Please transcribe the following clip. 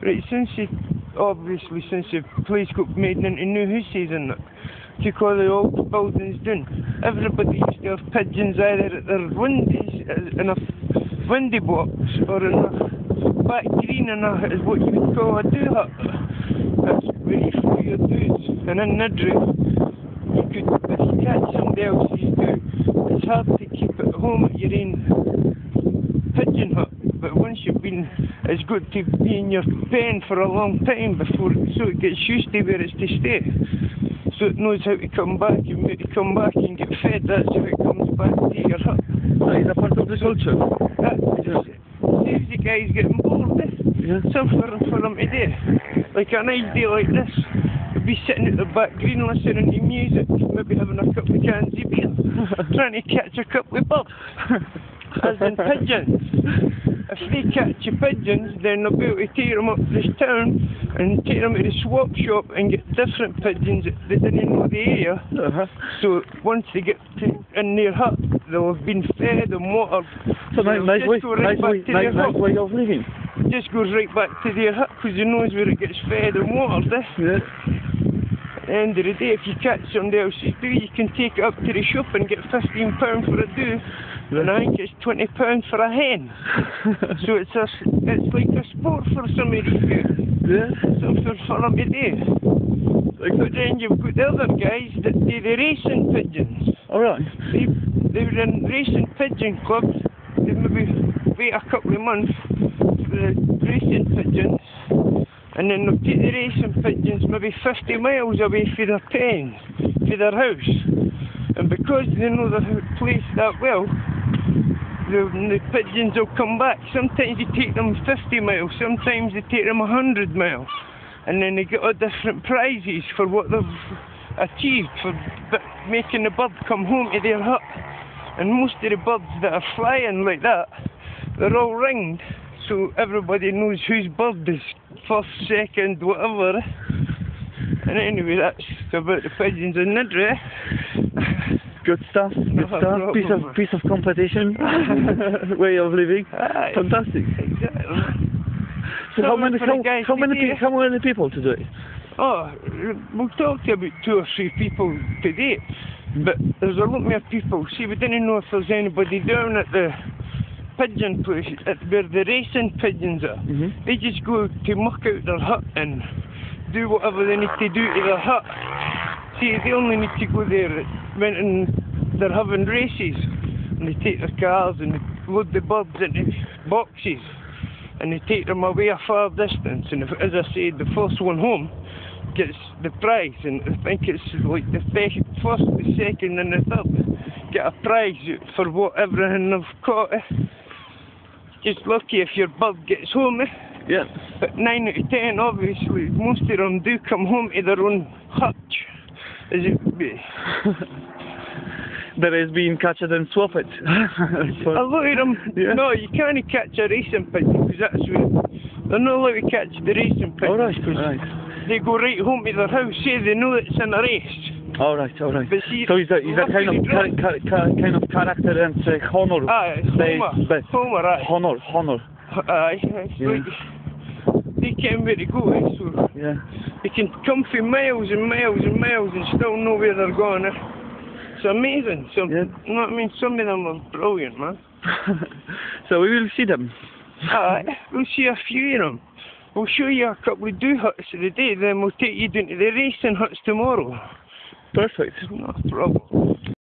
Right, obviously since the place got made into new houses and that, took all the old buildings down, everybody used to have pigeons either at their windows, in a windy box, or in a back green is what you would call a do hut. That's where you throw your doos. And in Nidri, if you catch somebody else's do, it's hard to keep at home at your own pigeon hut. But once you've been, it's good to be in your pen for a long time so it gets used to where it's to stay. So it knows how to come back, and where to come back and get fed. That's how it comes back to your hut. That is a part of the culture. That saves the guys getting bored. Yeah. Something for them to do. Like a nice day like this, you'll be sitting at the back green listening to music, maybe having a couple of cans of beer, trying to catch a couple of birds. As in pigeons. If they catch your pigeons, then they'll be able to take them up to this town and take them to the swap shop and get different pigeons that they didn't know the area. So once they get in their hut, they'll have been fed and watered. So nice way of living. It just goes right back to their hut because it knows where it gets fed and watered. Yeah. At the end of the day, if you catch somebody else's do, you can take it up to the shop and get £15 for a do. And I think it's £20 for a hen. So it's like a sport for some of these guys. Yeah. Something for them to do. But then you've got the other guys that do the racing pigeons. Alright. They were in racing pigeon clubs. They maybe wait a couple of months for the racing pigeons. And then they'll take the racing pigeons maybe 50 miles away from their pen, from their house. And because they know the place that well, the pigeons will come back. Sometimes they take them 50 miles, sometimes they take them 100 miles. And then they get all different prizes for what they've achieved, for making the bird come home to their hut. And most of the birds that are flying like that, they're all ringed, so everybody knows whose bird is first, second, whatever. And anyway, that's about the pigeons in Nidri. Good stuff. Good stuff. Piece of competition. Way of living. Fantastic. Exactly. So how many people to do it? Oh, we'll talk to about 2 or 3 people today. But there's a lot more people. See, we didn't know if there's anybody down at the pigeon place, where the racing pigeons are. They just go to muck out their hut and do whatever they need to do to their hut. See, they only need to go there when they're having races, and they take their cars and they load the birds into boxes and they take them away a far distance, and if, as I said, the first one home gets the prize, and I think it's like the first, the second and the third get a prize for everything they've caught. Just lucky if your bird gets home. Yeah. But 9 out of 10, obviously, most of them do come home to their own hutch. As it be. That is being catched and swapped. A lot of them, yeah. No, you can't catch a racing pigeon because that's where they're not allowed to catch the racing pigeons because they go right home to their house, say they know it's in a race. Alright. But see, so is that kind of character and honor? It's Homer, aye. Honor. Aye, it's like they can where to go, so they can come for miles and miles and miles and still know where they're going. It's amazing. You know what I mean? Some of them are brilliant, man. So we will see them. Aye, we'll see a few of them. We'll show you a couple of do huts today, then we'll take you down to the racing huts tomorrow. Perfect. No problem.